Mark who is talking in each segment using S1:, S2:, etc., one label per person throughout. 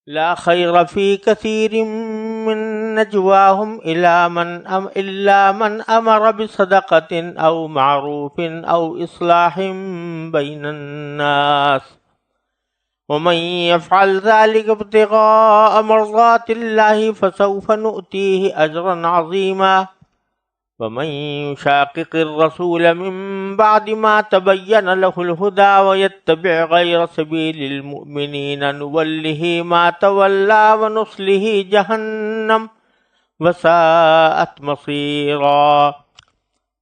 S1: لا خير في كثير من نجواهم إلا من أمر بصدقة أو معروف أو إصلاح بين الناس ومن يفعل ذلك ابتغاء مرضات الله فسوف نؤتيه أجرا عظيما ومن يشاقق الرسول من بعد ما تبين له الهدى ويتبع غير سبيل المؤمنين نوله ما تولى ونصله جهنم وساءت مصيرا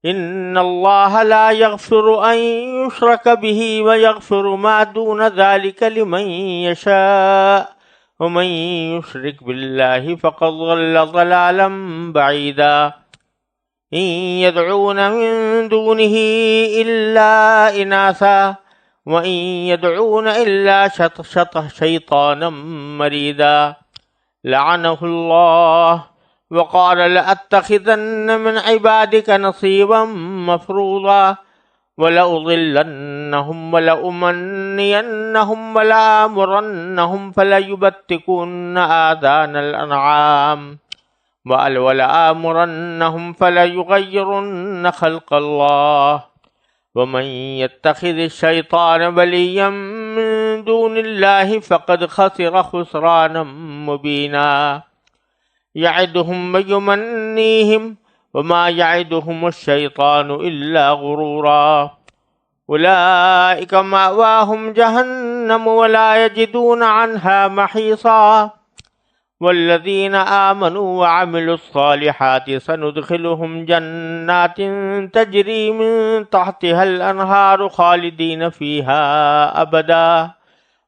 S1: إن الله لا يغفر أن يشرك به ويغفر ما دون ذلك لمن يشاء ومن يشرك بالله فقد ضل ضلالا بعيدا إن يدعون من دونه إلا إناثا وإن يدعون إلا شيطانا مريدا لعنه الله وقال لأتخذن من عبادك نصيبا مفروضا ولأضلنهم ولأمنينهم ولآمرنهم فليبتكن آذان الأنعام وَلَآمُرَنَّهُمْ فَلَيُغَيِّرُنَّ خَلْقَ اللَّهِ وَمَنْ يَتَّخِذِ الشَّيْطَانَ وَلِيًّا مِّن دُونِ اللَّهِ فَقَدْ خَسِرَ خُسْرَانًا مُّبِينًا يَعِدُهُمْ وَيُمَنِّيهِمْ وَمَا يَعِدُهُمُ الشَّيْطَانُ إِلَّا غُرُورًا أُولَٰئِكَ مَأْوَاهُمْ جَهَنَّمُ وَلَا يَجِدُونَ عَنْهَا مَحِيصًا والذين آمنوا وعملوا الصالحات سندخلهم جنات تجري من تحتها الأنهار خالدين فيها أبدا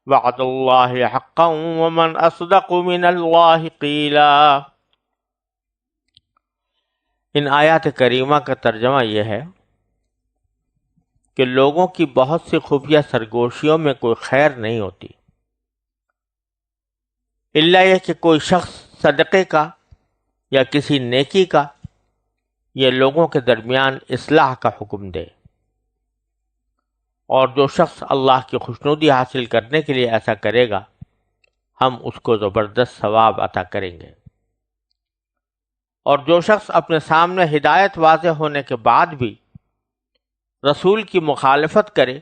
S1: وعد الله حقا ومن أصدق من الله قيلا۔ ان آیات کریمہ کا ترجمہ یہ ہے کہ لوگوں کی بہت سی خفیہ سرگوشیوں میں کوئی خیر نہیں ہوتی الا یہ کہ کوئی شخص صدقے کا یا کسی نیکی کا یا لوگوں کے درمیان اصلاح کا حکم دے، اور جو شخص اللہ کی خوشنودی حاصل کرنے کے لیے ایسا کرے گا ہم اس کو زبردست ثواب عطا کریں گے، اور جو شخص اپنے سامنے ہدایت واضح ہونے کے بعد بھی رسول کی مخالفت کرے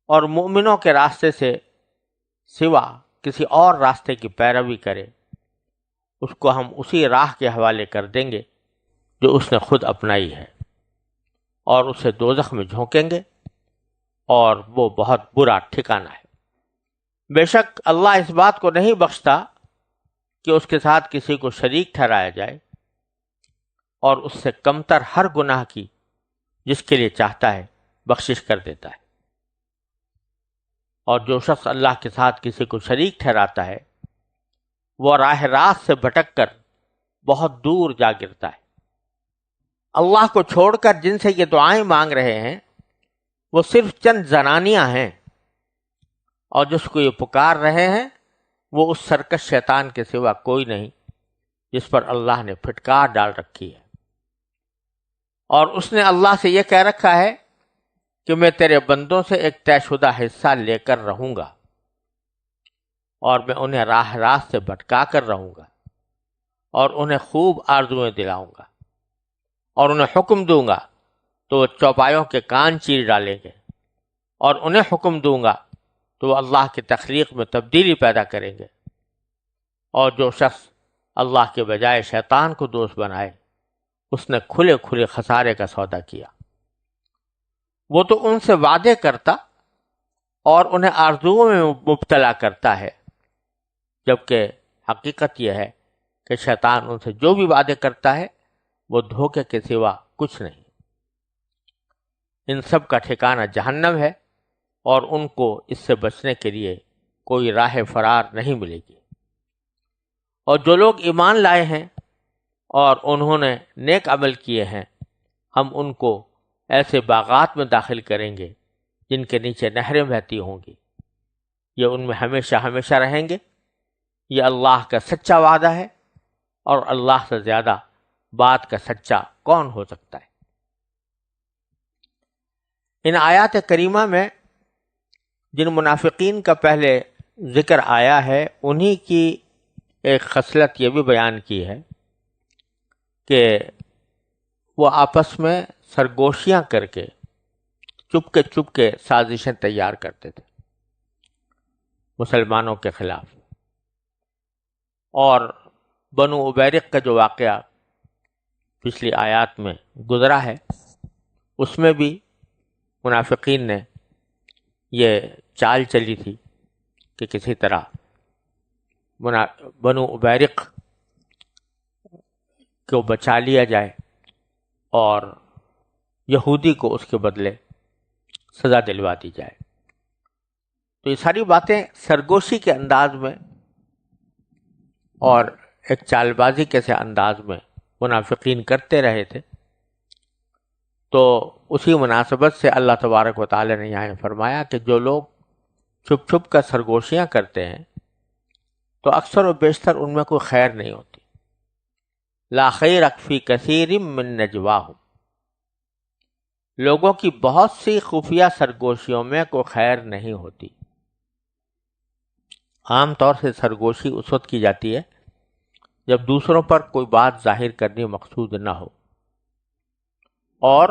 S1: اور مومنوں کے راستے سے سوا کسی اور راستے کی پیروی کرے اس کو ہم اسی راہ کے حوالے کر دیں گے جو اس نے خود اپنائی ہے، اور اسے دوزخ میں جھونکیں گے اور وہ بہت برا ٹھکانہ ہے۔ بے شک اللہ اس بات کو نہیں بخشتا کہ اس کے ساتھ کسی کو شریک ٹھہرایا جائے، اور اس سے کمتر ہر گناہ کی جس کے لیے چاہتا ہے بخشش کر دیتا ہے، اور جو شخص اللہ کے ساتھ کسی کو شریک ٹھہراتا ہے وہ راہ راست سے بھٹک کر بہت دور جا گرتا ہے۔ اللہ کو چھوڑ کر جن سے یہ دعائیں مانگ رہے ہیں وہ صرف چند زنانیاں ہیں، اور جس کو یہ پکار رہے ہیں وہ اس سرکش شیطان کے سوا کوئی نہیں جس پر اللہ نے پھٹکار ڈال رکھی ہے، اور اس نے اللہ سے یہ کہہ رکھا ہے کہ میں تیرے بندوں سے ایک طے شدہ حصہ لے کر رہوں گا، اور میں انہیں راہ راست سے بھٹکا کر رہوں گا، اور انہیں خوب آرزویں دلاؤں گا، اور انہیں حکم دوں گا تو وہ چوپایوں کے کان چیر ڈالیں گے، اور انہیں حکم دوں گا تو وہ اللہ کی تخلیق میں تبدیلی پیدا کریں گے، اور جو شخص اللہ کے بجائے شیطان کو دوست بنائے اس نے کھلے کھلے خسارے کا سودا کیا۔ وہ تو ان سے وعدے کرتا اور انہیں آرزوؤں میں مبتلا کرتا ہے، جبکہ حقیقت یہ ہے کہ شیطان ان سے جو بھی وعدے کرتا ہے وہ دھوکے کے سوا کچھ نہیں۔ ان سب کا ٹھکانہ جہنم ہے، اور ان کو اس سے بچنے کے لیے کوئی راہ فرار نہیں ملے گی۔ اور جو لوگ ایمان لائے ہیں اور انہوں نے نیک عمل کیے ہیں ہم ان کو ایسے باغات میں داخل کریں گے جن کے نیچے نہریں بہتی ہوں گی، یہ ان میں ہمیشہ ہمیشہ رہیں گے۔ یہ اللہ کا سچا وعدہ ہے، اور اللہ سے زیادہ بات کا سچا کون ہو سکتا ہے۔ ان آیات کریمہ میں جن منافقین کا پہلے ذکر آیا ہے انہی کی ایک خصلت یہ بھی بیان کی ہے کہ وہ آپس میں سرگوشیاں کر کے چپ کے سازشیں تیار کرتے تھے مسلمانوں کے خلاف. اور بنو عبیرق کا جو واقعہ پچھلی آیات میں گزرا ہے اس میں بھی منافقین نے یہ چال چلی تھی کہ کسی طرح بنو عبیرق کو بچا لیا جائے اور یہودی کو اس کے بدلے سزا دلوا دی جائے. تو یہ ساری باتیں سرگوشی کے انداز میں اور ایک چال بازی کے سے انداز میں منافقین کرتے رہے تھے. تو اسی مناسبت سے اللہ تبارک و تعالی نے یہاں فرمایا کہ جو لوگ چھپ کر سرگوشیاں کرتے ہیں تو اکثر و بیشتر ان میں کوئی خیر نہیں ہوتی. لا خیر فی کثیر من نجواہم، لوگوں کی بہت سی خفیہ سرگوشیوں میں کوئی خیر نہیں ہوتی. عام طور سے سرگوشی اس وقت کی جاتی ہے جب دوسروں پر کوئی بات ظاہر کرنی مقصود نہ ہو اور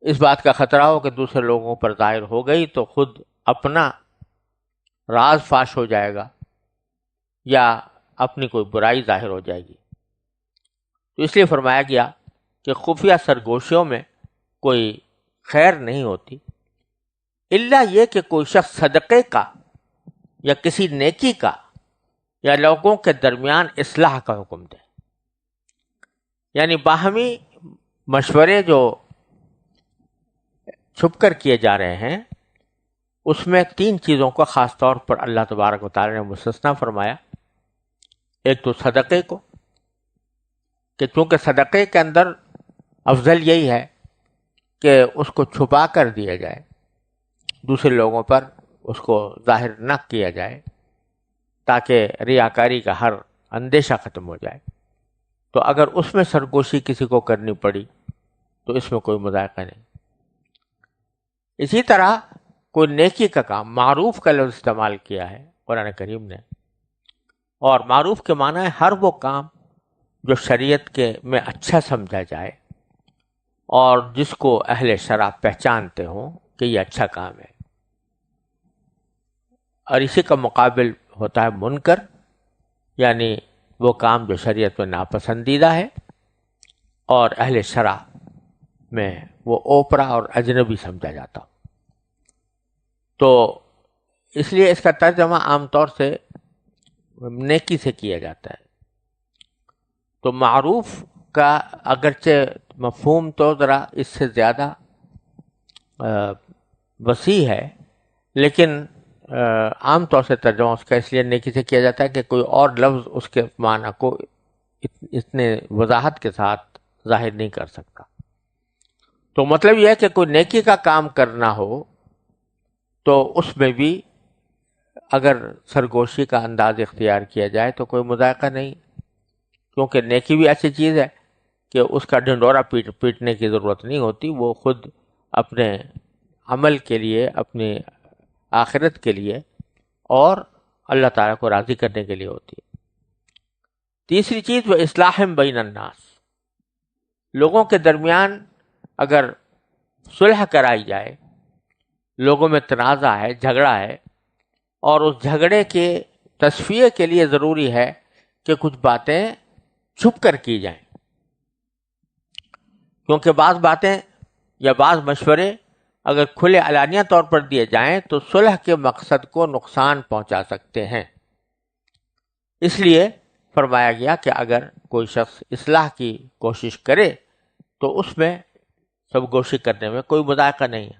S1: اس بات کا خطرہ ہو کہ دوسرے لوگوں پر ظاہر ہو گئی تو خود اپنا راز فاش ہو جائے گا یا اپنی کوئی برائی ظاہر ہو جائے گی. تو اس لیے فرمایا گیا کہ خفیہ سرگوشیوں میں کوئی خیر نہیں ہوتی الا یہ کہ کوئی شخص صدقے کا یا کسی نیکی کا یا لوگوں کے درمیان اصلاح کا حکم دے. یعنی باہمی مشورے جو چھپ کر کیے جا رہے ہیں اس میں تین چیزوں کو خاص طور پر اللہ تبارک و تعالی نے مستثنا فرمایا. ایک تو صدقے کو، کہ چونکہ صدقے کے اندر افضل یہی ہے کہ اس کو چھپا کر دیا جائے، دوسرے لوگوں پر اس کو ظاہر نہ کیا جائے تاکہ ریاکاری کا ہر اندیشہ ختم ہو جائے. تو اگر اس میں سرگوشی کسی کو کرنی پڑی تو اس میں کوئی مذائقہ نہیں. اسی طرح کوئی نیکی کا کام، معروف کا لفظ استعمال کیا ہے قرآن کریم نے، اور معروف کے معنی ہے ہر وہ کام جو شریعت کے میں اچھا سمجھا جائے اور جس کو اہل شرع پہچانتے ہوں کہ یہ اچھا کام ہے. اور اسی کا مقابل ہوتا ہے منکر، یعنی وہ کام جو شریعت میں ناپسندیدہ ہے اور اہل شرع میں وہ اوپرا اور اجنبی سمجھا جاتا. تو اس لیے اس کا ترجمہ عام طور سے نیکی سے کیا جاتا ہے. تو معروف کا اگرچہ مفہوم تو ذرا اس سے زیادہ وسیع ہے، لیکن عام طور سے ترجمہ اس کا اس لیے نیکی سے کیا جاتا ہے کہ کوئی اور لفظ اس کے معنی کو اتنے وضاحت کے ساتھ ظاہر نہیں کر سکتا. تو مطلب یہ ہے کہ کوئی نیکی کا کام کرنا ہو تو اس میں بھی اگر سرگوشی کا انداز اختیار کیا جائے تو کوئی مذائقہ نہیں، کیونکہ نیکی بھی ایسی چیز ہے کہ اس کا ڈھنڈورا پیٹنے کی ضرورت نہیں ہوتی، وہ خود اپنے عمل کے لیے، اپنی آخرت کے لیے اور اللہ تعالیٰ کو راضی کرنے کے لیے ہوتی ہے. تیسری چیز وہ اصلاح بین الناس، لوگوں کے درمیان اگر صلح کرائی جائے، لوگوں میں تنازع ہے، جھگڑا ہے، اور اس جھگڑے کے تصفیے کے لیے ضروری ہے کہ کچھ باتیں چھپ کر کی جائیں، کیونکہ بعض باتیں یا بعض مشورے اگر کھلے علانیہ طور پر دیے جائیں تو صلح کے مقصد کو نقصان پہنچا سکتے ہیں. اس لیے فرمایا گیا کہ اگر کوئی شخص اصلاح کی کوشش کرے تو اس میں سب گوشی کرنے میں کوئی مذائقہ نہیں ہے.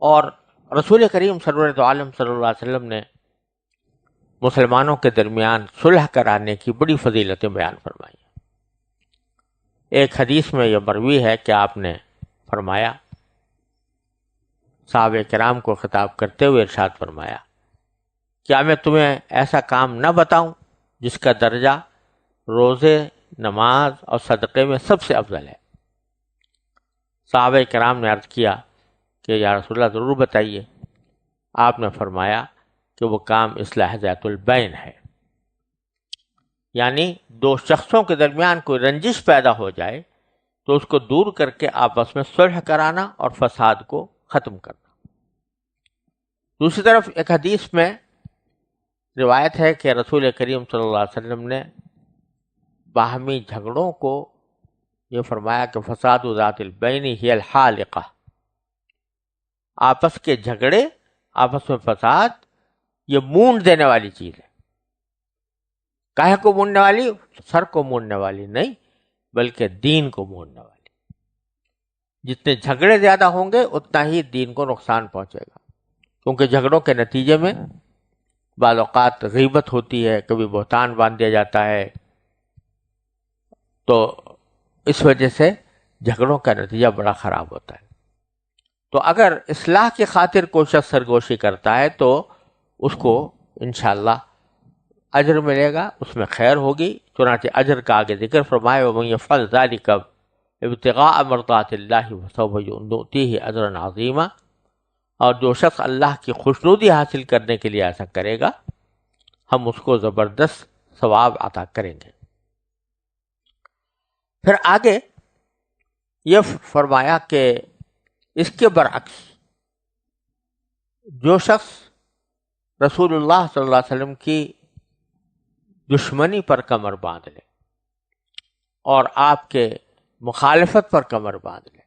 S1: اور رسول کریم سرور عالم صلی اللہ علیہ وسلم نے مسلمانوں کے درمیان صلح کرانے کی بڑی فضیلتیں بیان فرمائی. ایک حدیث میں یہ مروی ہے کہ آپ نے فرمایا، صحابہ کرام کو خطاب کرتے ہوئے ارشاد فرمایا، کیا میں تمہیں ایسا کام نہ بتاؤں جس کا درجہ روزے، نماز اور صدقے میں سب سے افضل ہے؟ صحابہ کرام نے عرض کیا کہ یا رسول اللہ ضرور بتائیے. آپ نے فرمایا کہ وہ کام اصلاح ذات البین ہے، یعنی دو شخصوں کے درمیان کوئی رنجش پیدا ہو جائے تو اس کو دور کر کے آپس میں صلح کرانا اور فساد کو ختم کرنا۔ دوسری طرف ایک حدیث میں روایت ہے کہ رسول کریم صلی اللہ علیہ وسلم نے باہمی جھگڑوں کو یہ فرمایا کہ فساد ذات البین ہی الحالقہ، آپس کے جھگڑے، آپس میں فساد، یہ مونڈ دینے والی چیز ہے۔ کاہے کو مونڈنے والی؟ سر کو مونڈنے والی نہیں، بلکہ دین کو مونڈنے والی۔ جتنے جھگڑے زیادہ ہوں گے اتنا ہی دین کو نقصان پہنچے گا، کیونکہ جھگڑوں کے نتیجے میں بعض اوقات غیبت ہوتی ہے، کبھی بہتان باندھ دیا جاتا ہے، تو اس وجہ سے جھگڑوں کا نتیجہ بڑا خراب ہوتا ہے۔ تو اگر اصلاح کی خاطر کوئی شخص سرگوشی کرتا ہے تو اس کو انشاءاللہ اجر ملے گا، اس میں خیر ہوگی۔ چنانچہ اجر کا آگے ذکر فرمائے وَمَن يَفْعَلْ ذَلِكَ ابتغاء مرضات اللہ فسوف نؤتیہ اجرا عظیما، اور جو شخص اللہ کی خوشنودی حاصل کرنے کے لیے ایسا کرے گا ہم اس کو زبردست ثواب عطا کریں گے۔ پھر آگے یہ فرمایا کہ اس کے برعکس جو شخص رسول اللہ صلی اللہ علیہ وسلم کی دشمنی پر کمر باندھ لے اور آپ کے مخالفت پر کمر باندھ لے،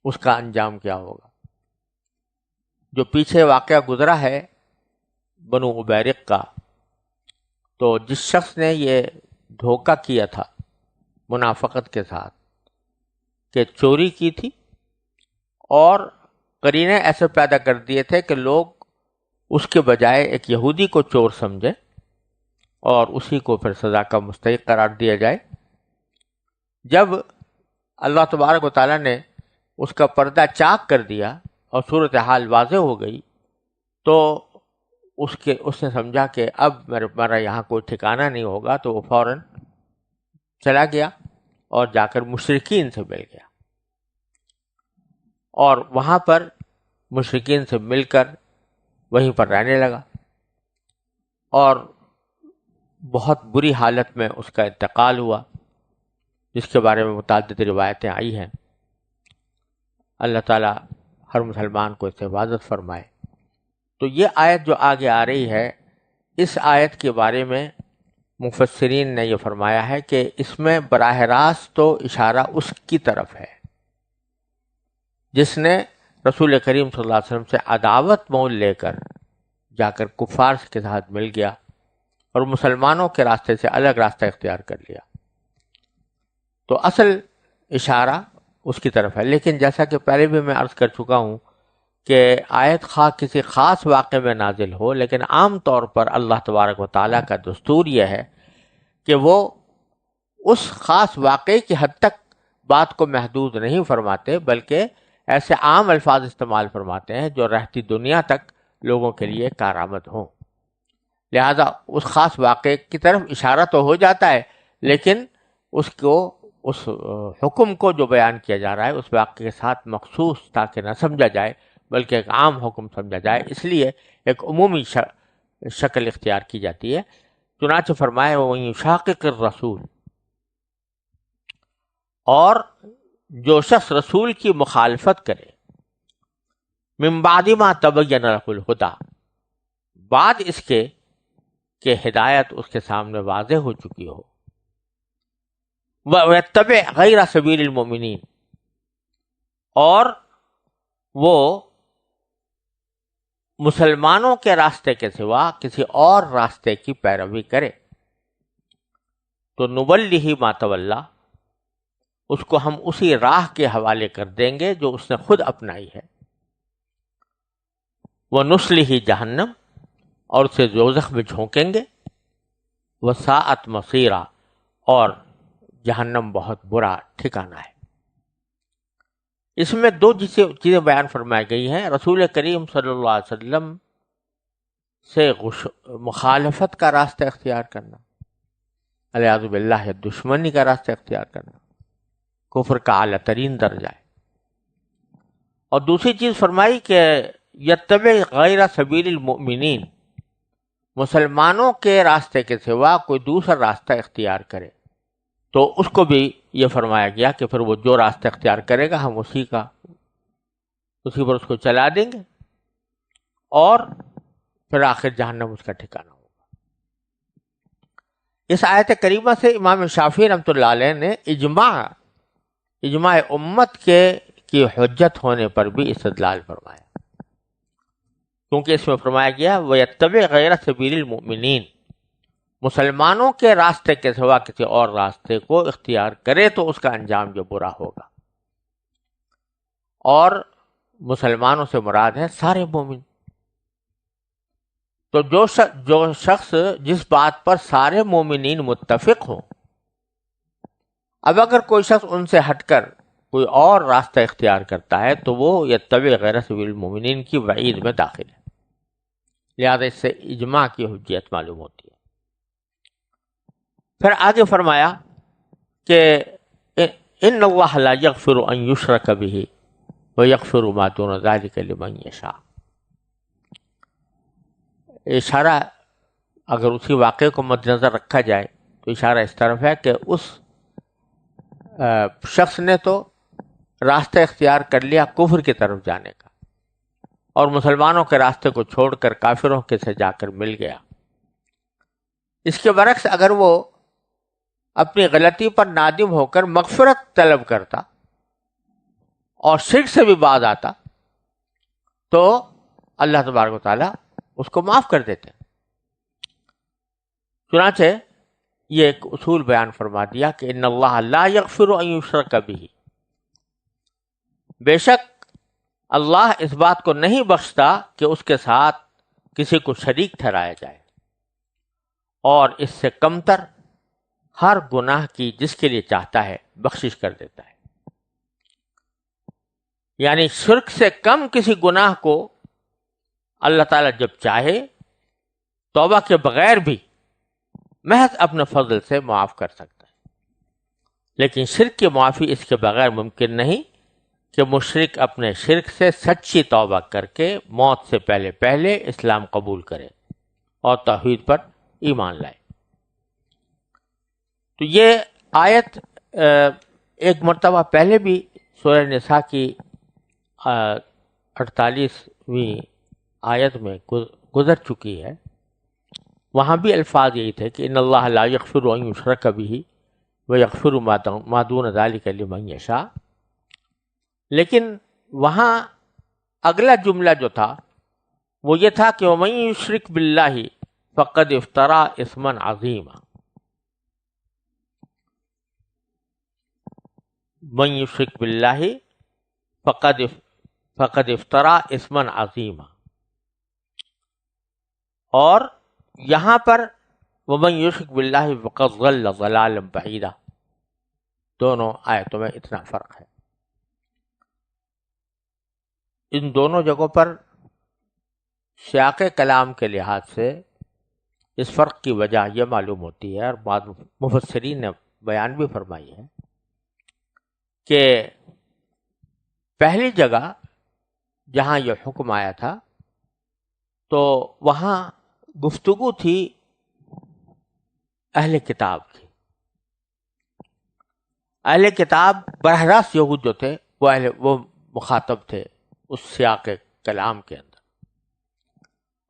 S1: اس کا انجام کیا ہوگا؟ جو پیچھے واقعہ گزرا ہے بنو عبیرق کا، تو جس شخص نے یہ دھوکہ کیا تھا منافقت کے ساتھ کہ چوری کی تھی، اور قرینے ایسے پیدا کر دیے تھے کہ لوگ اس کے بجائے ایک یہودی کو چور سمجھے اور اسی کو پھر سزا کا مستحق قرار دیا جائے۔ جب اللہ تبارک و تعالیٰ نے اس کا پردہ چاک کر دیا اور صورتحال واضح ہو گئی تو اس نے سمجھا کہ اب میرا یہاں کوئی ٹھکانہ نہیں ہوگا، تو وہ فوراً چلا گیا اور جا کر مشرکین سے مل گیا، اور وہاں پر مشرکین سے مل کر وہیں پر رہنے لگا، اور بہت بری حالت میں اس کا انتقال ہوا، جس کے بارے میں متعدد روایتیں آئی ہیں۔ اللہ تعالیٰ ہر مسلمان کو اس سے حفاظت فرمائے۔ تو یہ آیت جو آگے آ رہی ہے، اس آیت کے بارے میں مفسرین نے یہ فرمایا ہے کہ اس میں براہ راست تو اشارہ اس کی طرف ہے جس نے رسول کریم صلی اللہ علیہ وسلم سے عداوت مول لے کر جا کر کفار کے ساتھ مل گیا اور مسلمانوں کے راستے سے الگ راستہ اختیار کر لیا، تو اصل اشارہ اس کی طرف ہے۔ لیکن جیسا کہ پہلے بھی میں عرض کر چکا ہوں کہ آیت خواہ کسی خاص واقعے میں نازل ہو، لیکن عام طور پر اللہ تبارک و تعالیٰ کا دستور یہ ہے کہ وہ اس خاص واقعے کی حد تک بات کو محدود نہیں فرماتے، بلکہ ایسے عام الفاظ استعمال فرماتے ہیں جو رہتی دنیا تک لوگوں کے لیے کارآمد ہوں۔ لہذا اس خاص واقعے کی طرف اشارہ تو ہو جاتا ہے، لیکن اس حکم کو جو بیان کیا جا رہا ہے اس واقعے کے ساتھ مخصوص تاکہ نہ سمجھا جائے بلکہ ایک عام حکم سمجھا جائے، اس لیے ایک عمومی شکل اختیار کی جاتی ہے۔ چنانچہ فرمائے وَمَن يُشَاقِقِ الرَّسُولَ، اور جو شخص رسول کی مخالفت کرے، مِن بَعْدِ مَا تَبَيَّنَ لَهُ الْهُدَى، بعد اس کے کہ ہدایت اس کے سامنے واضح ہو چکی ہو، وَيَتَّبِعْ غَيْرَ سَبِيلِ الْمُؤْمِنِينَ، اور وہ مسلمانوں کے راستے کے سوا کسی اور راستے کی پیروی کرے، تو نُوَلِّهِ مَا تَوَلَّى، اس کو ہم اسی راہ کے حوالے کر دیں گے جو اس نے خود اپنائی ہے، وَنُصْلِهِ جہنم، اور اسے دوزخ میں جھونکیں گے، وَسَاءَتْ مَصِيرًا، اور جہنم بہت برا ٹھکانہ ہے۔ اس میں دو چیزیں بیان فرمائی گئی ہیں، رسول کریم صلی اللہ علیہ وسلم سے مخالفت کا راستہ اختیار کرنا، والعیاذ باللہ دشمنی کا راستہ اختیار کرنا کفر کا اعلیٰ ترین درجہ ہے، اور دوسری چیز فرمائی کہ یتبع غیر سبیل المؤمنین، مسلمانوں کے راستے کے سوا کوئی دوسرا راستہ اختیار کرے تو اس کو بھی یہ فرمایا گیا کہ پھر وہ جو راستہ اختیار کرے گا ہم اسی پر اس کو چلا دیں گے، اور پھر آخر جہنم اس کا ٹھکانہ ہوگا۔ اس آیت کریمہ سے امام شافعی رحمۃ اللہ علیہ نے اجماع امت کی حجت ہونے پر بھی استدلال فرمایا، کیونکہ اس میں فرمایا گیا وَيَتَّبِعْ غَيْرَ سَبِيلِ الْمُؤْمِنِينَ، مسلمانوں کے راستے کے سوا کسی اور راستے کو اختیار کرے تو اس کا انجام جو برا ہوگا، اور مسلمانوں سے مراد ہے سارے مومن۔ تو جو شخص جس بات پر سارے مومنین متفق ہوں، اب اگر کوئی شخص ان سے ہٹ کر کوئی اور راستہ اختیار کرتا ہے تو وہ یتبع غیر سبیل المؤمنین کی وعید میں داخل ہے، لہذا اس سے اجماع کی حجیت معلوم ہوتی ہے۔ پھر آگے فرمایا کہ ان اللہ لا یغفر ان یشرک بہ ویغفر ما دون ذلک لمن یشاء۔ اشارہ اگر اسی واقعے کو مد نظر رکھا جائے تو اشارہ اس طرف ہے کہ اس شخص نے تو راستہ اختیار کر لیا کفر کی طرف جانے کا، اور مسلمانوں کے راستے کو چھوڑ کر کافروں کے سے جا کر مل گیا۔ اس کے برعکس اگر وہ اپنی غلطی پر نادم ہو کر مغفرت طلب کرتا اور شرک سے بھی باز آتا تو اللہ تبارک و تعالیٰ اس کو معاف کر دیتے۔ چنانچہ یہ ایک اصول بیان فرما دیا کہ ان اللہ لا یغفر ان یشرک بہ، بے شک اللہ اس بات کو نہیں بخشتا کہ اس کے ساتھ کسی کو شریک ٹھہرایا جائے، اور اس سے کمتر ہر گناہ کی جس کے لیے چاہتا ہے بخشش کر دیتا ہے۔ یعنی شرک سے کم کسی گناہ کو اللہ تعالیٰ جب چاہے توبہ کے بغیر بھی محض اپنے فضل سے معاف کر سکتا ہے، لیکن شرک کی معافی اس کے بغیر ممکن نہیں کہ مشرک اپنے شرک سے سچی توبہ کر کے موت سے پہلے اسلام قبول کرے اور توحید پر ایمان لائے۔ تو یہ آیت ایک مرتبہ پہلے بھی سورہ نساء کی 48ویں آیت میں گزر چکی ہے، وہاں بھی الفاظ یہی تھے کہ ان اللہ لا یغفر ان یشرک بہ ویغفر ما دون ذلک لمن یشاء، لیکن وہاں اگلا جملہ جو تھا وہ یہ تھا کہ ومن یشرک باللہ فقد افترى اثما عظیما، من یشرک باللہ فقد افترى اثما عظیما، اور یہاں پر ومن یشرک باللہ فقد ضل ضلالا بعیدا، دونوں آیتوں میں اتنا فرق ہے۔ ان دونوں جگہوں پر سیاق کلام کے لحاظ سے اس فرق کی وجہ یہ معلوم ہوتی ہے، اور بعض مفسرین نے بیان بھی فرمائی ہے کہ پہلی جگہ جہاں یہ حکم آیا تھا تو وہاں گفتگو تھی اہل کتاب کی۔ اہل کتاب براہ راست یہود جو تھے وہ مخاطب تھے اس سیاق کلام کے اندر،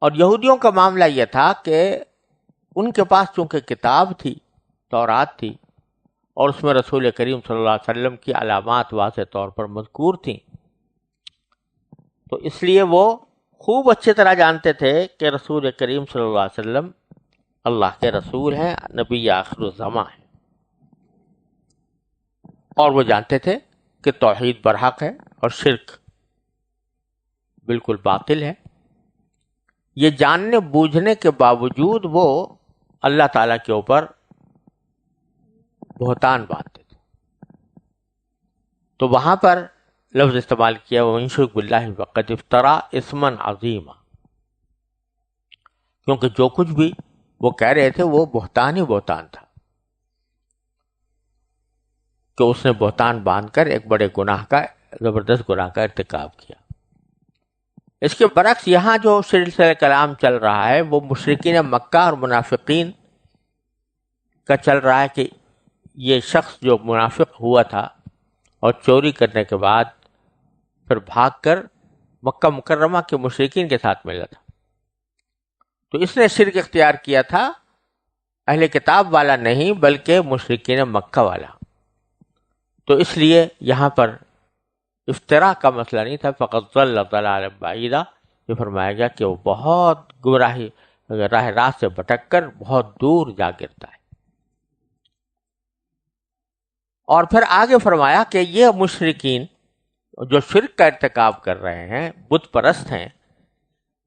S1: اور یہودیوں کا معاملہ یہ تھا کہ ان کے پاس چونکہ کتاب تھی، تورات تھی، اور اس میں رسول کریم صلی اللہ علیہ وسلم کی علامات واضح طور پر مذکور تھیں، تو اس لیے وہ خوب اچھی طرح جانتے تھے کہ رسول کریم صلی اللہ علیہ وسلم اللہ کے رسول ہیں، نبی آخر الزماں ہیں، اور وہ جانتے تھے کہ توحید برحق ہے اور شرک بالکل باطل ہے۔ یہ جاننے بوجھنے کے باوجود وہ اللہ تعالیٰ کے اوپر بہتان باندھتے تھے، تو وہاں پر لفظ استعمال کیا وَمَن یُشْرِک بِاللَّهِ فَقَدِ افْتَرَىٰ اِثْمًا عَظِیمًا، کیونکہ جو کچھ بھی وہ کہہ رہے تھے وہ بہتان ہی بہتان تھا، کہ اس نے بہتان باندھ کر ایک بڑے گناہ کا، زبردست گناہ کا ارتکاب کیا۔ اس کے برعکس یہاں جو سلسلہ کلام چل رہا ہے وہ مشرکین مکہ اور منافقین کا چل رہا ہے کہ یہ شخص جو منافق ہوا تھا اور چوری کرنے کے بعد پھر بھاگ کر مکہ مکرمہ کے مشرکین کے ساتھ ملا تھا، تو اس نے شرک اختیار کیا تھا، اہل کتاب والا نہیں بلکہ مشرکین مکہ والا. تو اس لیے یہاں پر افتراء کا مسئلہ نہیں تھا، فقط ضل ضلالا بعیدا، یہ فرمایا گیا کہ وہ بہت گمراہی راہ راست سے بھٹک کر بہت دور جا گرتا ہے. اور پھر آگے فرمایا کہ یہ مشرکین جو شرک کا ارتکاب کر رہے ہیں، بت پرست ہیں،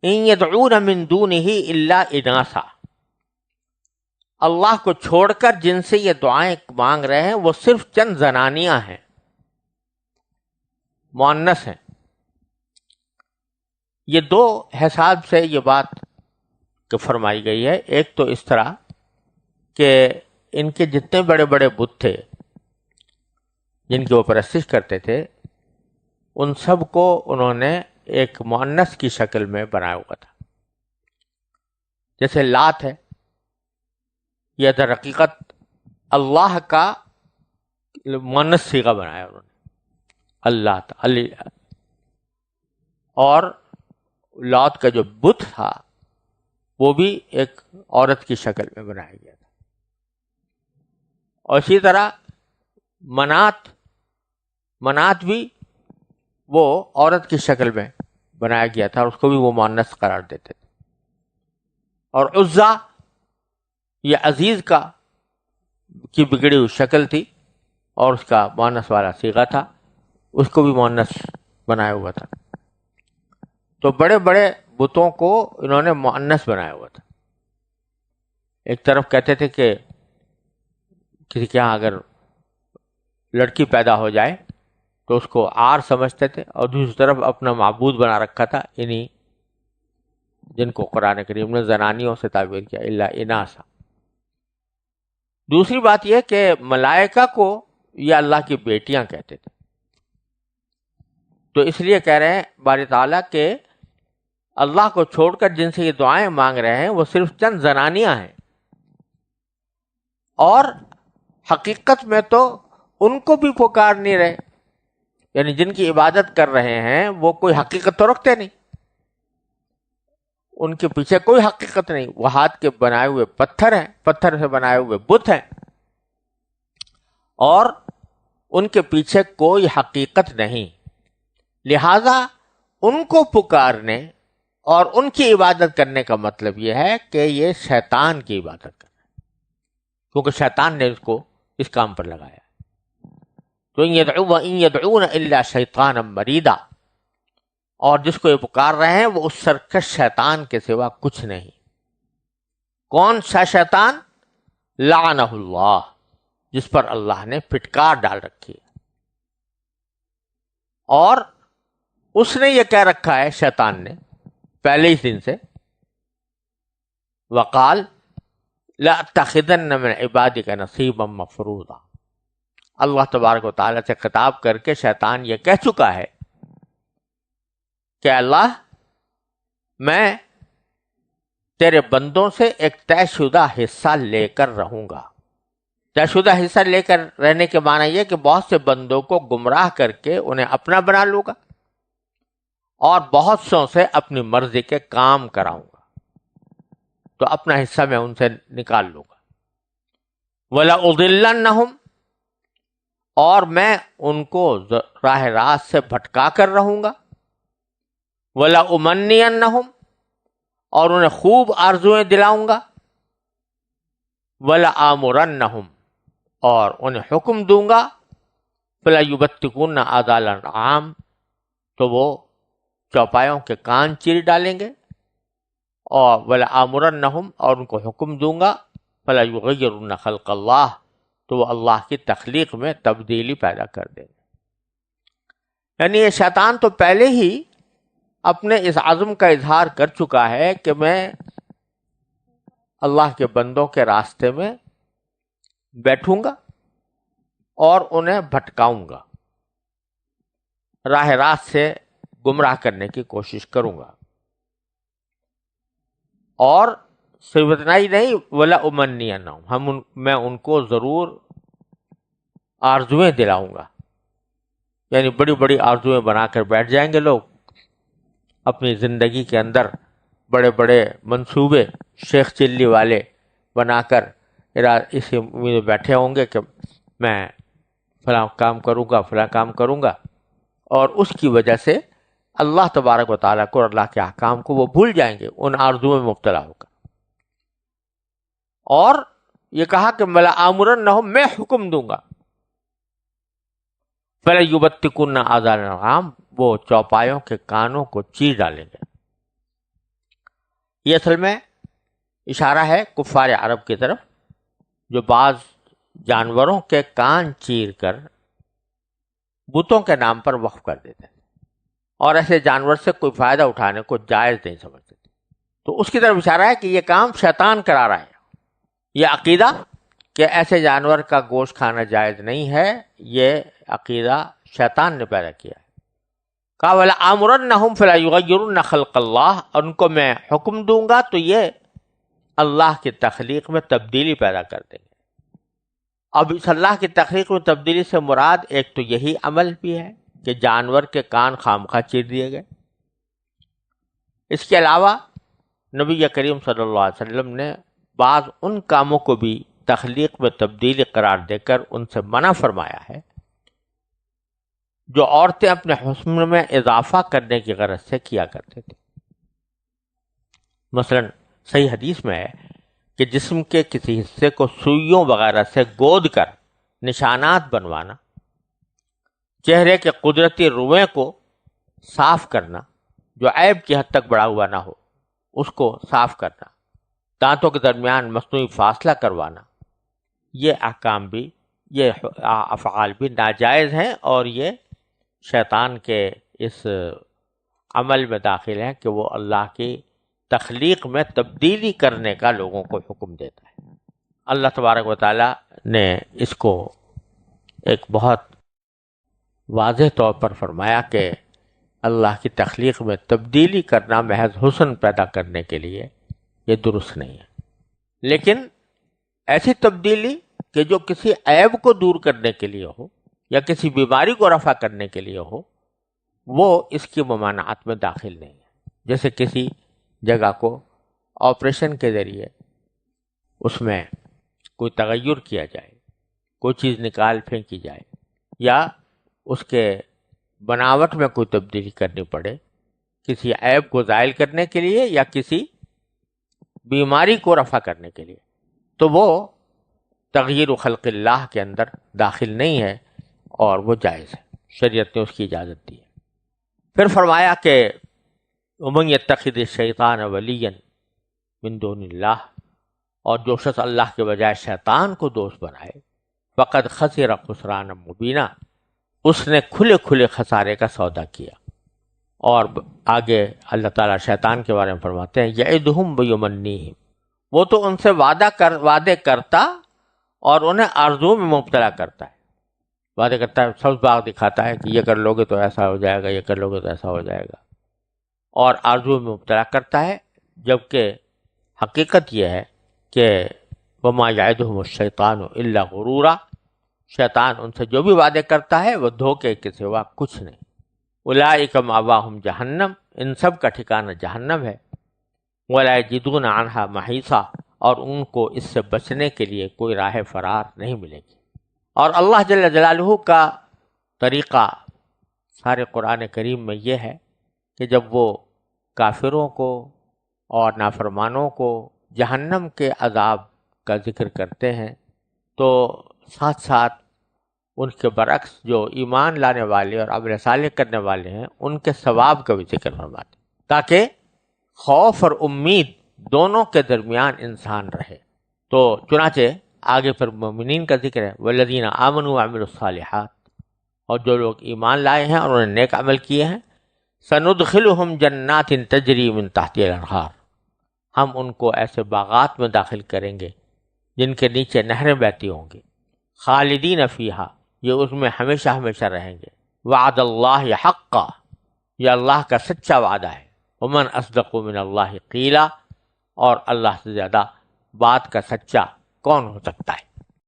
S1: ان یدعون من دونہ الا اناسا، اللہ کو چھوڑ کر جن سے یہ دعائیں مانگ رہے ہیں وہ صرف چند زنانیاں ہیں، مؤنث ہیں. یہ دو حساب سے یہ بات فرمائی گئی ہے. ایک تو اس طرح کہ ان کے جتنے بڑے بڑے بت تھے جن کی وہ پرستش کرتے تھے، ان سب کو انہوں نے ایک مؤنث کی شکل میں بنایا ہوا تھا. جیسے لات ہے، یہ در حقیقت اللہ کا مؤنث صیغہ بنایا انہوں نے، اللہ تعالی. اور لات کا جو بت تھا وہ بھی ایک عورت کی شکل میں بنایا گیا تھا. اور اسی طرح منات بھی وہ عورت کی شکل میں بنایا گیا تھا، اور اس کو بھی وہ مؤنث قرار دیتے تھے. اور عزا یہ عزیز کی بگڑی ہوئی شکل تھی اور اس کا مؤنث والا صیغہ تھا، اس کو بھی مؤنث بنایا ہوا تھا. تو بڑے بڑے بتوں کو انہوں نے مؤنث بنایا ہوا تھا. ایک طرف کہتے تھے کہ کسی کے ہاں اگر لڑکی پیدا ہو جائے تو اس کو عار سمجھتے تھے، اور دوسری طرف اپنا معبود بنا رکھا تھا انہی جن کو قرآن کریم نے زنانیوں سے تعبیر کیا، الا اناسا. دوسری بات یہ کہ ملائکہ کو یہ اللہ کی بیٹیاں کہتے تھے. تو اس لیے کہہ رہے ہیں باری تعالیٰ کہ اللہ کو چھوڑ کر جن سے یہ دعائیں مانگ رہے ہیں وہ صرف چند زنانیاں ہیں، اور حقیقت میں تو ان کو بھی پکار نہیں رہے، یعنی جن کی عبادت کر رہے ہیں وہ کوئی حقیقت تو رکھتے نہیں، ان کے پیچھے کوئی حقیقت نہیں، وہ ہاتھ کے بنائے ہوئے پتھر ہیں، پتھر سے بنائے ہوئے بت ہیں، اور ان کے پیچھے کوئی حقیقت نہیں. لہذا ان کو پکارنے اور ان کی عبادت کرنے کا مطلب یہ ہے کہ یہ شیطان کی عبادت کرنا ہے، کیونکہ شیطان نے اس کو اس کام پر لگایا. تو ان یدعون الا شیطانا مریدا، اور جس کو یہ پکار رہے ہیں وہ اس سرکش شیطان کے سوا کچھ نہیں. کون سا شیطان؟ لعنہ اللہ، جس پر اللہ نے پھٹکار ڈال رکھی ہے. اور اس نے یہ کہہ رکھا ہے شیطان نے پہلے ہی دن سے، وقال لأتخذن من عبادک نصیبا مفروضا. اللہ تبارک و تعالیٰ سے خطاب کر کے شیطان یہ کہہ چکا ہے کہ اللہ، میں تیرے بندوں سے ایک طے شدہ حصہ لے کر رہوں گا. طے شدہ حصہ لے کر رہنے کے معنی یہ کہ بہت سے بندوں کو گمراہ کر کے انہیں اپنا بنا لوں گا، اور بہت سوں سے اپنی مرضی کے کام کراؤں گا، تو اپنا حصہ میں ان سے نکال لوں گا. وَلَأُضِلَّنَّهُمْ، اور میں ان کو راہ راست سے بھٹکا کر رہوں گا. وَلَأُمَنِّيَنَّهُمْ، اور انہیں خوب آرزویں دلاؤں گا. وَلَآمُرَنَّهُمْ، اور انہیں حکم دوں گا. فَلَيُبَتِّكُنَّ آذَانَ الْأَنْعَامِ، تو وہ چوپایوں کے کان چیر ڈالیں گے. اور وَلَآمُرَنَّهُمْ، اور ان کو حکم دوں گا. فَلَيُغَيِّرُنَّ خَلْقَ اللَّهِ، تو وہ اللہ کی تخلیق میں تبدیلی پیدا کر دیں گے. یعنی یہ شیطان تو پہلے ہی اپنے اس عزم کا اظہار کر چکا ہے کہ میں اللہ کے بندوں کے راستے میں بیٹھوں گا اور انہیں بھٹکاؤں گا، راہ راست سے گمراہ کرنے کی کوشش کروں گا، اور صرف اتنا ہی نہیں، ولا امنینہم، میں ان کو ضرور آرزویں دلاؤں گا، یعنی بڑی بڑی آرزویں بنا کر بیٹھ جائیں گے لوگ اپنی زندگی کے اندر، بڑے بڑے منصوبے شیخ چلی والے بنا کر اسی امید میں بیٹھے ہوں گے کہ میں فلاں کام کروں گا، فلاں کام کروں گا، اور اس کی وجہ سے اللہ تبارک و تعالیٰ کو اور اللہ کے احکام کو وہ بھول جائیں گے، ان آرزوؤں میں مبتلا ہو کر۔ اور یہ کہا کہ ملا آمرنہم، میں حکم دوں گا، فَلَيُبَتِّكُنَّ آذَانَ الْأَنْعَامِ، وہ چوپایوں کے کانوں کو چیر ڈالیں گے۔ یہ اصل میں اشارہ ہے کفار عرب کی طرف، جو بعض جانوروں کے کان چیر کر بتوں کے نام پر وقف کر دیتے ہیں، اور ایسے جانور سے کوئی فائدہ اٹھانے کو جائز نہیں سمجھتے تھے۔ تو اس کی طرف اشارہ ہے کہ یہ کام شیطان کرا رہا ہے، یہ عقیدہ کہ ایسے جانور کا گوشت کھانا جائز نہیں ہے، یہ عقیدہ شیطان نے پیدا کیا ہے۔ کہا وَلَآمُرَنَّهُمْ فَلَا يُغَيِّرُنَّ خَلْقَ اللَّهِ، ان کو میں حکم دوں گا تو یہ اللہ کی تخلیق میں تبدیلی پیدا کر دیں گے۔ اب اس اللہ کی تخلیق میں تبدیلی سے مراد ایک تو یہی عمل بھی ہے کہ جانور کے کان خامخواہ چیر دیے گئے، اس کے علاوہ نبی کریم صلی اللہ علیہ وسلم نے بعض ان کاموں کو بھی تخلیق میں تبدیلی قرار دے کر ان سے منع فرمایا ہے جو عورتیں اپنے حسن میں اضافہ کرنے کی غرض سے کیا کرتے تھے۔ مثلا صحیح حدیث میں ہے کہ جسم کے کسی حصے کو سوئیوں وغیرہ سے گود کر نشانات بنوانا، چہرے کے قدرتی روئیں کو صاف کرنا، جو عیب کی حد تک بڑھا ہوا نہ ہو اس کو صاف کرنا، دانتوں کے درمیان مصنوعی فاصلہ کروانا، یہ احکام بھی، یہ افعال بھی ناجائز ہیں، اور یہ شیطان کے اس عمل میں داخل ہیں کہ وہ اللہ کی تخلیق میں تبدیلی کرنے کا لوگوں کو حکم دیتا ہے۔ اللہ تبارک و تعالیٰ نے اس کو ایک بہت واضح طور پر فرمایا کہ اللہ کی تخلیق میں تبدیلی کرنا محض حسن پیدا کرنے کے لیے یہ درست نہیں ہے، لیکن ایسی تبدیلی کہ جو کسی عیب کو دور کرنے کے لیے ہو یا کسی بیماری کو رفع کرنے کے لیے ہو، وہ اس کی ممانعت میں داخل نہیں ہے۔ جیسے کسی جگہ کو آپریشن کے ذریعے اس میں کوئی تغیر کیا جائے، کوئی چیز نکال پھینکی جائے، یا اس کے بناوٹ میں کوئی تبدیلی کرنی پڑے کسی عیب کو زائل کرنے کے لیے یا کسی بیماری کو رفع کرنے کے لیے، تو وہ تغیر خلق اللہ کے اندر داخل نہیں ہے اور وہ جائز ہے، شریعت نے اس کی اجازت دی ہے۔ پھر فرمایا کہ وَمَن يَتَّخِذِ الشَّيْطَانَ وَلِيًّا مِن دُونِ اللَّهِ، اور جو شخص اللہ کے بجائے شیطان کو دوست بنائے، فَقَدْ خَسِرَ خُسْرَانًا مُبِينًا، اس نے کھلے کھلے خسارے کا سودا کیا۔ اور آگے اللہ تعالیٰ شیطان کے بارے میں فرماتے ہیں یعدہم ویمنیہم، وہ تو ان سے وعدے کرتا اور انہیں آرزو میں مبتلا کرتا ہے، وعدے کرتا ہے، سبز باغ دکھاتا ہے کہ یہ کر لوگے تو ایسا ہو جائے گا، یہ کر لوگے تو ایسا ہو جائے گا، اور آرزو میں مبتلا کرتا ہے، جبکہ حقیقت یہ ہے کہ وما یعدہم الشیطان الا غرورا، شیطان ان سے جو بھی وعدے کرتا ہے وہ دھوکے کے سوا کچھ نہیں۔ اولئک مأواہم جہنم، ان سب کا ٹھکانہ جہنم ہے، ولا یجدون عنہا محیصا، اور ان کو اس سے بچنے کے لیے کوئی راہ فرار نہیں ملے گی۔ اور اللہ جل جلالہ کا طریقہ سارے قرآن کریم میں یہ ہے کہ جب وہ کافروں کو اور نافرمانوں کو جہنم کے عذاب کا ذکر کرتے ہیں تو ساتھ ساتھ ان کے برعکس جو ایمان لانے والے اور عمل صالح کرنے والے ہیں ان کے ثواب کا بھی ذکر فرماتے ہیں، تاکہ خوف اور امید دونوں کے درمیان انسان رہے۔ تو چنانچہ آگے پھر مومنین کا ذکر ہے والذین آمنوا وعملوا الصالحات، اور جو لوگ ایمان لائے ہیں اور انہوں نے نیک عمل کیے ہیں، سندخلہم جنات تجری من تحتها الانہار، ہم ان کو ایسے باغات میں داخل کریں گے جن کے نیچے نہریں بہتی ہوں گی، خالدین فیہا، یہ اس میں ہمیشہ ہمیشہ رہیں گے، وعد اللہ حقا، یہ اللہ کا سچا وعدہ ہے۔ ومن اصدق من اللہ قیلا، اور اللہ سے زیادہ بات کا سچا کون ہو سکتا ہے؟